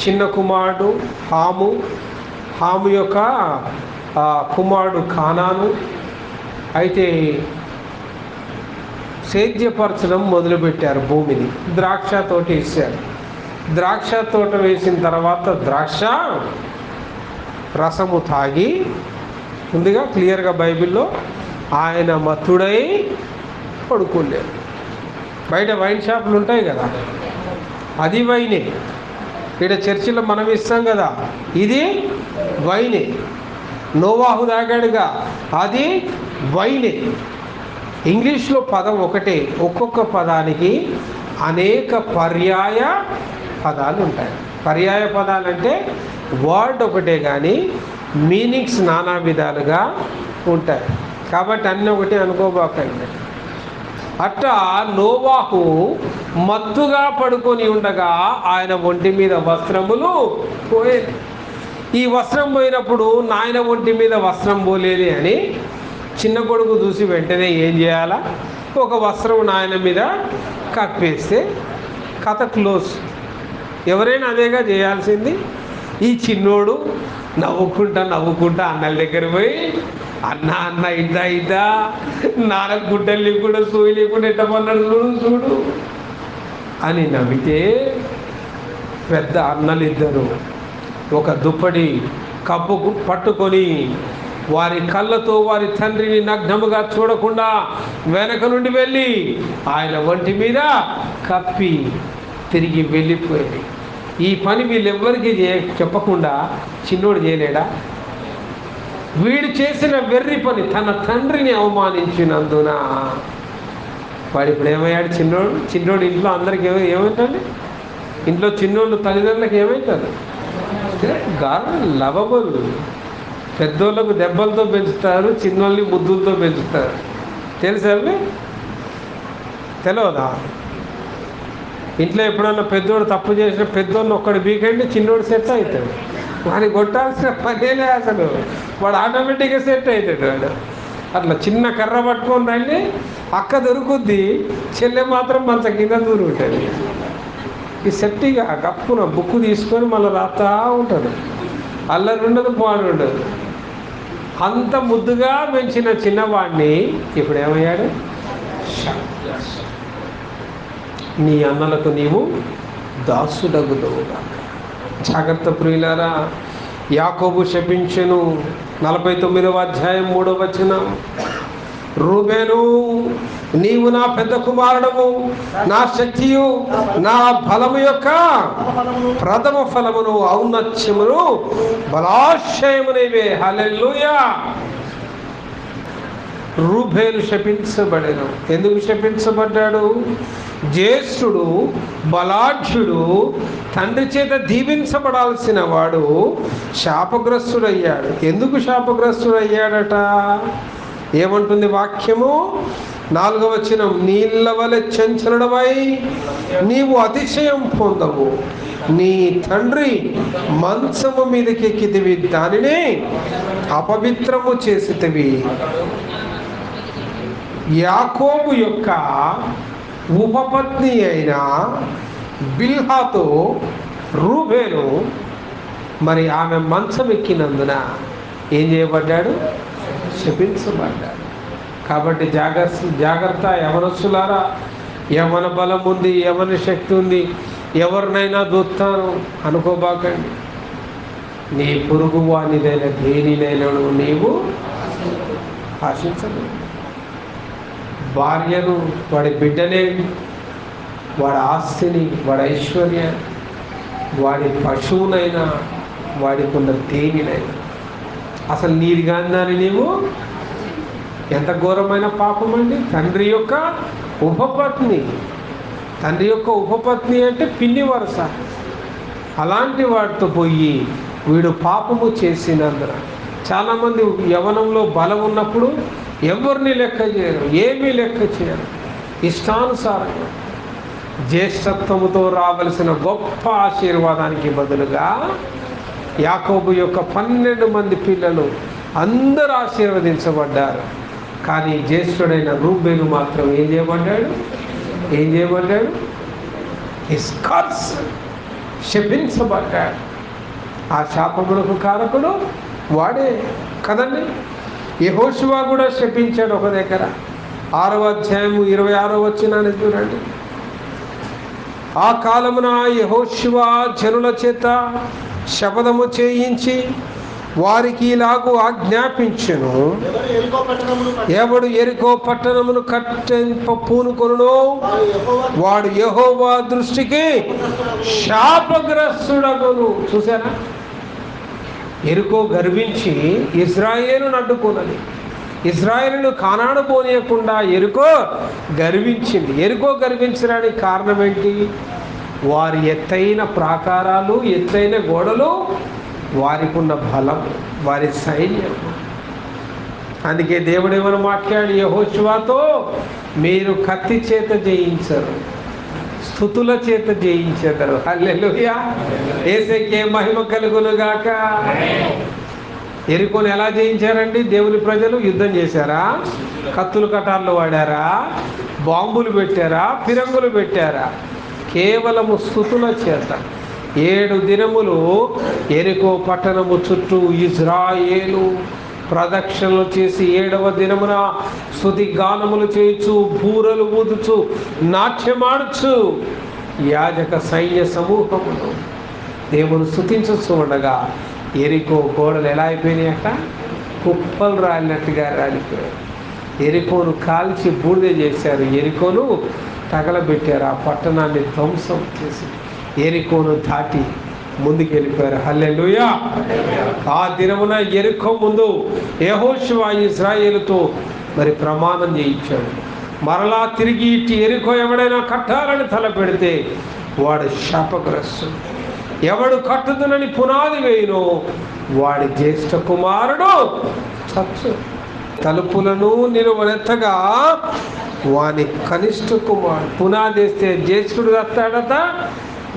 చిన్న కుమారుడు హాము యొక్క కుమారుడు కానాను. అయితే సేద్యపరచడం మొదలుపెట్టారు భూమిని. ద్రాక్ష తోట వేసారు. ద్రాక్ష తోట వేసిన తర్వాత ద్రాక్ష రసము తాగి ముందుగా క్లియర్గా బైబిల్లో ఆయన మత్తుడై పడుకోలేరు. బయట వైన్ షాపులు ఉంటాయి కదా, అది వైనే. ఇక్కడ చర్చిలో మనం ఇస్తాం కదా, ఇది వైనే. నోవాహు తాగాడుగా, అది వైనే. ఇంగ్లీష్లో పదం ఒకటే, ఒక్కొక్క పదానికి అనేక పర్యాయ పదాలు ఉంటాయి. పర్యాయ పదాలు అంటే వర్డ్ ఒకటే కానీ మీనింగ్స్ నానా విధాలుగా ఉంటాయి. కాబట్టి అన్నీ ఒకటి అనుకోబాకండి. అట్టా నోవాహు మత్తుగా పడుకొని ఉండగా ఆయన ఒంటి మీద వస్త్రములు పోయేది. ఈ వస్త్రం పోయినప్పుడు నాయన ఒంటి మీద వస్త్రం పోలేదు అని చిన్న కొడుకు చూసి వెంటనే ఏం చేయాలా? ఒక వస్త్రం నాయన మీద కప్పేస్తే కథ క్లోజ్. ఎవరైనా అదేగా చేయాల్సింది. ఈ చిన్నోడు నవ్వుకుంటా అన్నల దగ్గర పోయి అన్న ఇద్దా నాలుగు గుడ్డలు లేకుండా సోయి లేకుండా ఎట్టమన్నాడు చూడు అని నవ్వితే పెద్ద అన్నలిద్దరు ఒక దుప్పటి కప్పు పట్టుకొని వారి కళ్ళతో వారి తండ్రిని నగ్నముగా చూడకుండా వెనక నుండి వెళ్ళి ఆయన ఒంటి మీద కప్పి తిరిగి వెళ్ళిపోయింది. ఈ పని వీళ్ళెవ్వరికీ చెప్పకుండా చిన్నోడు చేయలేడా? వీడు చేసిన వెర్రి పని తన తండ్రిని అవమానించినందున వాడు ఇప్పుడు ఏమయ్యాడు? చిన్నోడు ఇంట్లో అందరికి ఏమవుతుంది? ఇంట్లో చిన్నోళ్ళు తల్లిదండ్రులకు ఏమవుతారు? లవబుల్. పెద్దోళ్ళకు దెబ్బలతో పెంచుతారు, చిన్నోళ్ళని ముద్దులతో పెంచుతారు. తెలుసా? తెలియదా? ఇంట్లో ఎప్పుడన్నా పెద్దోడు తప్పు చేసిన పెద్దోడిని ఒక్కడు బీకండి, చిన్నోడు సెట్ అవుతాడు. వాడిని కొట్టాల్సిన పనేలే అసలు. వాడు ఆటోమేటిక్గా సెట్ అవుతాడు. వాడు అట్లా చిన్న కర్ర పట్టుకొని రండి, అక్క దొరుకుద్ది, చెల్లె మాత్రం మంచం కింద దూరుంటుంది. ఈ సెట్టిగా కప్పున బుక్ తీసుకొని మళ్ళీ రాస్తా ఉంటాడు. అల్లరి ఉండదు, పాడు ఉండదు. అంత ముద్దుగా పెంచిన చిన్నవాడిని ఇప్పుడు ఏమయ్యాడు? నీ అన్నలకు నీవు దాసుడగుదవుగా. జాగ్రత్త ప్రియులారా. యాకోబు శపించెను. 49వ అధ్యాయం 3వ వచనం. రూబేను, నీవు నా పెద్ద కుమారుడము, నా శక్తియు, నా బలము యొక్క ప్రథమ ఫలమును, ఔన్నత్యమును, బలాశయమునివే. హల్లెలూయా. రూబేను శపించబడెను. ఎందుకు శపించబడ్డాడు? జ్యేష్ఠుడు, బలాఢ్యుడు, తండ్రి చేత దీవించబడాల్సిన వాడు శాపగ్రస్తుడయ్యాడు. ఎందుకు శాపగ్రస్తుడయ్యాడట? ఏమంటుంది వాక్యము? 4వ వచనం. నీళ్ళ వలె చంచలుడవై నీవు అతిశయం పొందవు, నీ తండ్రి మంచము మీదకి ఎక్కితివి, దానిని అపవిత్రము చేసితివి. యాకోబు యొక్క ఉపపత్ని అయిన బిల్హాతో రూబేను మరి ఆమె మంచం ఎక్కినందున ఏం చేయబడ్డాడు? శపించబడ్డాడు. కాబట్టి జాగ్రత్త యవనస్తులారా. యవన బలం ఉంది, యవన శక్తి ఉంది, ఎవరినైనా దూస్తాను అనుకోబాకండి. నీ పొరుగు వానిదైన దేనినైనా నీవు ఆశించదు. భార్యను, వాడి బిడ్డనే, వాడి ఆస్తిని, వాడి ఐశ్వర్యాన్ని, వాడి పశువునైనా, వాడికున్న దేనినైనా, అసలు నీది కాని దాన్ని నీవు, ఎంత ఘోరమైన పాపం అండి. తండ్రి యొక్క ఉపపత్ని అంటే పిన్ని వరుస, అలాంటి వాటితో పోయి వీడు పాపము చేసినందున. చాలామంది యవ్వనంలో బలం ఉన్నప్పుడు ఎవరిని లెక్క చేయరు, ఏమీ లెక్క చేయరు. ఇష్టానుసారంగా జ్యేష్ఠత్వముతో రావలసిన గొప్ప ఆశీర్వాదానికి బదులుగా యాకోబు యొక్క 12 మంది పిల్లలు అందరూ ఆశీర్వదించబడ్డారు. కానీ జ్యేష్ఠుడైన రూబేను మాత్రం ఏం చేయబడ్డాడు? శపించబడ్డాడు. ఆ శాపములకు కారకుడు వాడే కదండి. యెహోషువ కూడా శపించాడు ఒక దగ్గర. 6వ అధ్యాయము 26వ వచనాన్ని చూడండి. ఆ కాలమున యెహోషువ జనుల చేత శపథము చేయించి వారికి ఇలాగూ ఆజ్ఞాపించెను, ఎవడు ఎరికో పట్టణమును కట్టింప పూనుకొనునో వాడు యెహోవా దృష్టికి శాపగ్రస్తుడగును. చూసారా? ఎరికో గర్వించి ఇశ్రాయేలును అడ్డుకున్నది. ఇశ్రాయేలును కానాను పోనీయకుండా ఎరికో గర్వించింది. ఎరికో గర్వించడానికి కారణం ఏంటి? వారి ఎత్తైన ప్రాకారాలు, ఎత్తైన గోడలు, వారికి ఉన్న బలం, వారి సైన్యం. అందుకే దేవుడు ఏమని మాట్లాడి యెహోషువతో, మీరు కత్తి చేత జయించరు, స్తుతుల చేత జయించెదరు. హల్లెలూయా. యేసుకే మహిమ కలుగునుగాక. ఎరికోని ఎలా జయించారండి దేవుని ప్రజలు? యుద్ధం చేశారా? కత్తులు కటార్లు వాడారా? బాంబులు పెట్టారా? ఫిరంగులు పెట్టారా? కేవలము స్తుతుల చేత. 7 దినములు ఎరికో పట్టణము చుట్టూ ఇజ్రాయేలు ప్రదక్షిణలు చేసి 7వ దినమున స్తుతి గానములు చేయుచు, బూరలు ఊదుచు, నాట్యమాడుచు యాజక సైన్య సమూహమును దేవుని స్తుతించు ఉండగా ఎరికో గోడలు ఎలా అయిపోయినాయట? కుప్పలు రాలినట్టుగా రాలిపోయారు. ఎరికోను కాల్చి బూడిద చేశారు. ఎరికోను తగలబెట్టారు. ఆ పట్టణాన్ని ధ్వంసం చేసి ఎరికోను దాటి ముందుకు వెళ్ళిపోయారు. హల్లెలూయా. ఆ దినమున ఎరికో ముందు యెహోషువ ఇశ్రాయేలుతో మరి ప్రమాణం చేయించాడు. మరలా తిరిగి ఇట్టి ఎరికో ఎవడైనా కట్టాలని తలపెడితే వాడు శాపగ్రస్తుడు. ఎవడు కట్టుదునని పునాది వేయునో వాడి జ్యేష్ఠ కుమారుడు చచ్చు. తలుపులను నిలువనెత్తగా వాని కనిష్ట కుమారుడు. పునాది వేస్తే జ్యేష్ఠుడు వస్తాడట,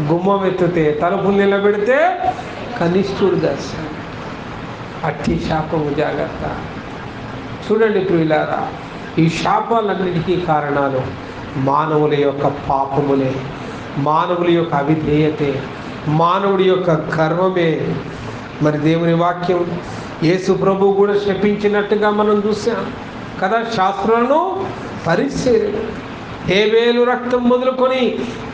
గుమ్మం ఎత్తితే, తలుపులు నిలబెడితే కనిష్ఠుడు చేస్తాడు. అట్టి శాపము జాగ్రత్త. చూడండి ప్రియులారా, ఈ శాపాలన్నిటికీ కారణాలు మానవుల యొక్క పాపములే, మానవుల యొక్క అవిధేయతే, మానవుడి యొక్క గర్వమే. మరి దేవుని వాక్యం యేసు ప్రభు కూడా శపించినట్టుగా మనం చూసాం కదా. శాస్త్రులను పరిశీలన, హేబేలు రక్తం మొదలుకొని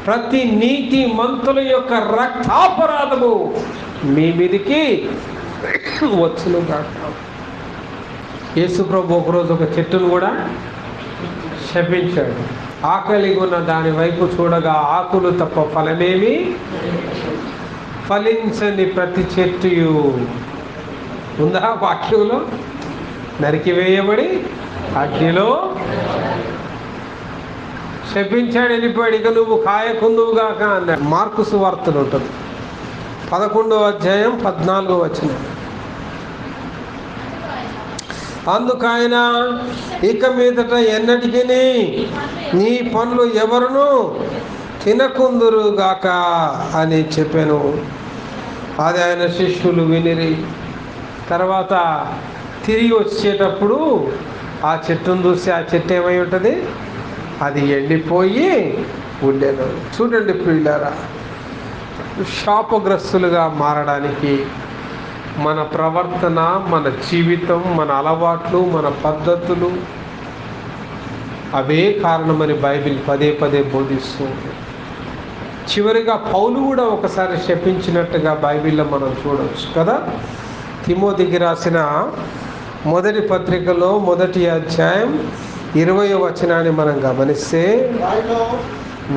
ప్రతి నీతి మంతుల యొక్క రక్తాపరాధము మీ మీదికి వచ్చును కాక. యేసు ప్రభు ఒకరోజు ఒక చెట్టును కూడా శపించాడు. ఆకలిగా ఉన్న దాని వైపు చూడగా ఆకులు తప్ప ఫలమేమి ఫలించని ప్రతి చెట్టు ఉందా వాక్యంలో? నరికివేయబడి అగ్నిలో శపించాడు, వెళ్ళిపోయాడు. ఇక నువ్వు కాయకుందువుగాక అన్నాడు. మార్కు సువార్తలు ఉంటుంది 11వ అధ్యాయం 14వ వచనం. అందుకైన ఇక మీదట ఎన్నటికీ నీ పనులు ఎవరును తినకుందురుగాక అని చెప్పాను. అది ఆయన శిష్యులు వినిరి. తర్వాత తిరిగి వచ్చేటప్పుడు ఆ చెట్టును చూసి ఆ చెట్టు ఏమై ఉంటుంది? అది ఎండిపోయి ఉండేను. చూడండి ప్రియులారా, శాపగ్రస్తులుగా మారడానికి మన ప్రవర్తన, మన జీవితం, మన అలవాట్లు, మన పద్ధతులు అవే కారణమని బైబిల్ పదే పదే బోధిస్తుంది. చివరిగా పౌలు కూడా ఒకసారి శపించినట్టుగా బైబిల్లో మనం చూడవచ్చు కదా. తిమోతికి రాసిన మొదటి పత్రికలో 1వ అధ్యాయం 20వ వచనాన్ని మనం గమనిస్తే,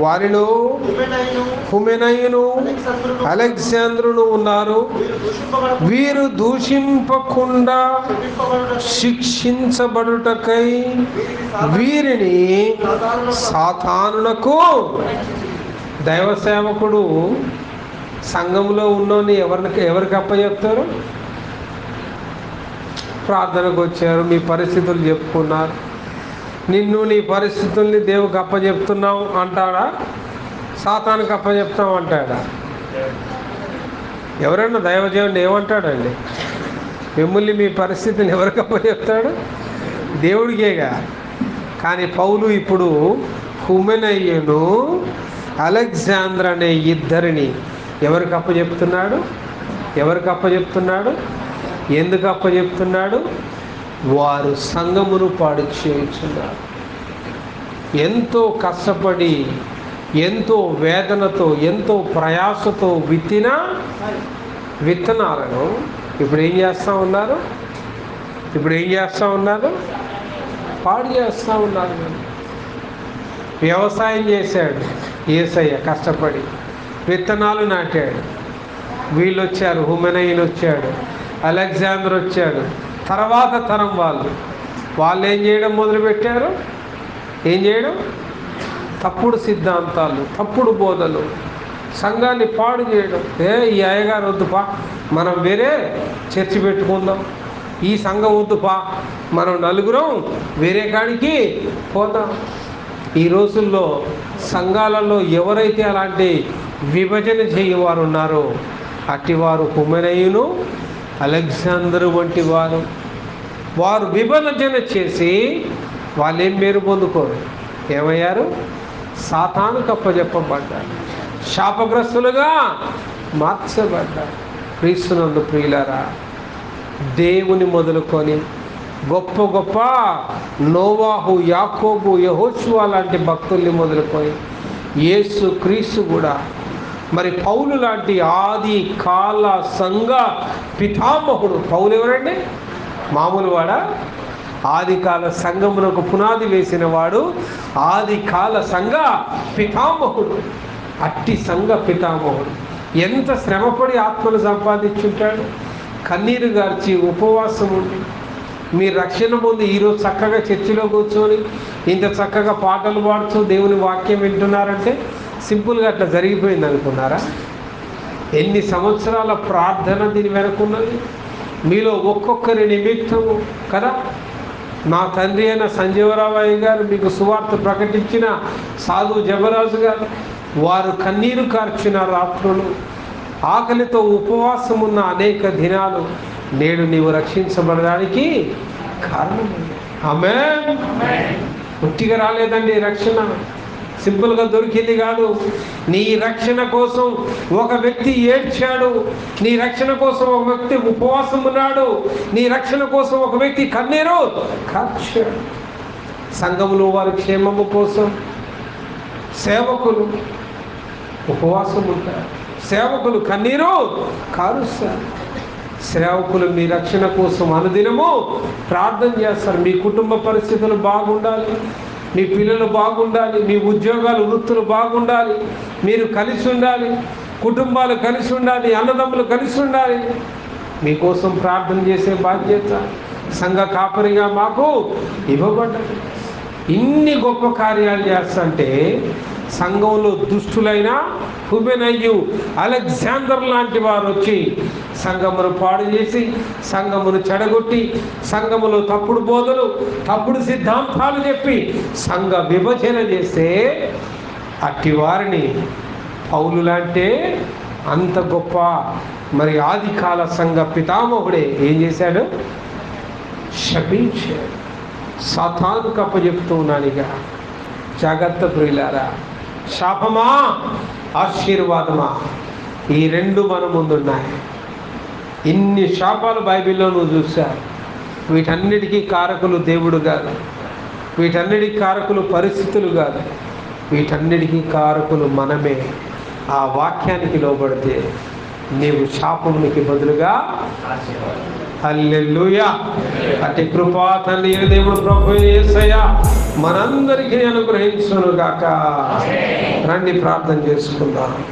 వారిలో హుమెనయును అలెగ్జాంద్రును ఉన్నారు, వీరు దూషింపకుండా శిక్షించబడుటకై వీరిని సాతానునకు. దైవ సేవకుడు సంఘంలో ఉన్నోని ఎవరికి అప్పచెప్తారు? ప్రార్థనకు వచ్చారు, మీ పరిస్థితులు చెప్పుకున్నారు, నిన్ను నీ పరిస్థితుల్ని దేవునికి అప్పచెప్తున్నావు అంటాడా? సాతానికి అప్పచెప్తాం అంటాడా? ఎవరైనా దైవజనుడు ఏమంటాడండి? మిమ్మల్ని మీ పరిస్థితిని ఎవరికి అప్పచెప్తాడు? దేవుడికేగా. కానీ పౌలు ఇప్పుడు హుమెనయ్యను అలెగ్జాండర్ అనే ఇద్దరిని ఎవరికి అప్పచెప్తున్నాడు? ఎందుకు అప్పచెప్తున్నాడు? వారు సంఘమును పాడు చేయుచున్నారు. ఎంతో కష్టపడి, ఎంతో వేదనతో, ఎంతో ప్రయాసతో విత్తిన విత్తనాలను ఇప్పుడు ఏం చేస్తూ ఉన్నారు? పాడు చేస్తూ ఉన్నారు. వ్యవసాయం చేశాడు యేసయ్య కష్టపడి, విత్తనాలు నాటాడు. వీళ్ళు వచ్చారు, హుమెనయిన్ వచ్చాడు, అలెగ్జాండర్ వచ్చాడు. తర్వాత తరం వాళ్ళు ఏం చేయడం మొదలుపెట్టారు? తప్పుడు సిద్ధాంతాలు, తప్పుడు బోధలు, సంఘాన్ని పాడు చేయడం. ఈ అయ్యగారు వద్దుపా, మనం వేరే చర్చి పెట్టుకుందాం, ఈ సంఘం వద్దుపా, మనం నలుగురం వేరే కాడికి పోదాం. ఈ రోజుల్లో సంఘాలలో ఎవరైతే అలాంటి విభజన చేయవారు ఉన్నారో అటివారు హుమెనయును అలెగ్జాండర్ వంటి వారు విభజన చేసి వాళ్ళేం మేలు పొందుకోరు. ఏమయ్యారు? సాతానుకు అప్పచెప్పబడ్డారు, శాపగ్రస్తులుగా మార్చబడ్డారు. క్రీస్తునందు ప్రియులారా, దేవుని మొదలుకొని గొప్ప గొప్ప నోవాహు, యాకోబు, యెహోషువ లాంటి భక్తుల్ని మొదలుకొని యేసు క్రీస్తు కూడా, మరి పౌలు లాంటి ఆది కాల సంఘ పితామహుడు. పౌలు ఎవరండి? మామూలు వాడా? ఆది కాల సంఘమునకు పునాది వేసిన వాడు ఆది కాల సంఘ పితామహుడు. అట్టి సంఘ పితామహుడు ఎంత శ్రమపడి ఆత్మను సంపాదించుంటాడు. కన్నీరు గార్చి ఉపవాసం ఉండి మీ రక్షణ పొంది ఈరోజు చక్కగా చర్చిలో కూర్చొని ఇంత చక్కగా పాటలు పాడుతూ దేవుని వాక్యం వింటున్నారంటే సింపుల్గా అట్లా జరిగిపోయింది అనుకున్నారా? ఎన్ని సంవత్సరాల ప్రార్థన దీని వెనుకున్నది. మీలో ఒక్కొక్కరి నిమిత్తము కదా. నా తండ్రి అయిన సంజీవరావయ్య గారు మీకు సువార్త ప్రకటించిన సాధు జబరాజు గారు, వారు కన్నీరు కార్చిన రాత్రులు, ఆకలితో ఉపవాసం ఉన్న అనేక దినాలు నేడు నీవు రక్షించబడడానికి కారణమైంది. ఆమేన్. ఉట్టిగా రాలేదండి రక్షణ, సింపుల్గా దొరికింది కాదు. నీ రక్షణ కోసం ఒక వ్యక్తి ఏడ్చాడు, నీ రక్షణ కోసం ఒక వ్యక్తి ఉపవాసం ఉన్నాడు, నీ రక్షణ కోసం ఒక వ్యక్తి కన్నీరు కార్చాడు. సంఘములో వారి క్షేమము కోసం సేవకులు ఉపవాసం ఉంటారు, సేవకులు కన్నీరు కారుస్తారు. సేవకులు మీ రక్షణ కోసం అనుదినము ప్రార్థన చేస్తారు. మీ కుటుంబ పరిస్థితులు బాగుండాలి, మీ పిల్లలు బాగుండాలి, మీ ఉద్యోగాలు వృత్తులు బాగుండాలి, మీరు కలిసి ఉండాలి, కుటుంబాలు కలిసి ఉండాలి, అన్నదమ్ములు కలిసి ఉండాలి. మీకోసం ప్రార్థన చేసే బాధ్యత సంఘ కాపరిగా మాకు ఇవ్వబడ్డది. ఇన్ని గొప్ప కార్యాలు చేస్తుంటే సంఘంలో దుష్టులైన హుమెనయ్యు, అలెగ్జాండర్ లాంటి వారు వచ్చి సంఘమును పాడు చేసి, సంఘమును చెడగొట్టి, సంఘములో తప్పుడు బోధలు, తప్పుడు సిద్ధాంతాలు చెప్పి సంఘ విభజన చేస్తే అట్టి వారిని పౌలు లాంటి అంత గొప్ప మరి ఆది కాల సంఘ పితామహుడే ఏం చేశాడు? శపించాడు. సాతానుకు అప్పచెప్తూ ఉన్నానిగా. జాగ్రత్త ప్రియులారా, శాపమా ఆశీర్వాదమా, ఈ రెండు మన ముందున్నాయి. ఇన్ని శాపాలు బైబిల్లో నువ్వు చూశావు. వీటన్నిటికీ కారకులు దేవుడు కాదు, వీటన్నిటికీ కారకులు పరిస్థితులు కాదు, వీటన్నిటికీ కారకులు మనమే. ఆ వాక్యానికి లోబడితే నీవు శాపమునికి బదులుగా హల్లెలూయా. అతి కృపా తండ్రి దేవుడు ప్రభు యేసయ్య మనందరికీ అనుగ్రహించును గాక. రండి ప్రార్థన చేసుకుందాం.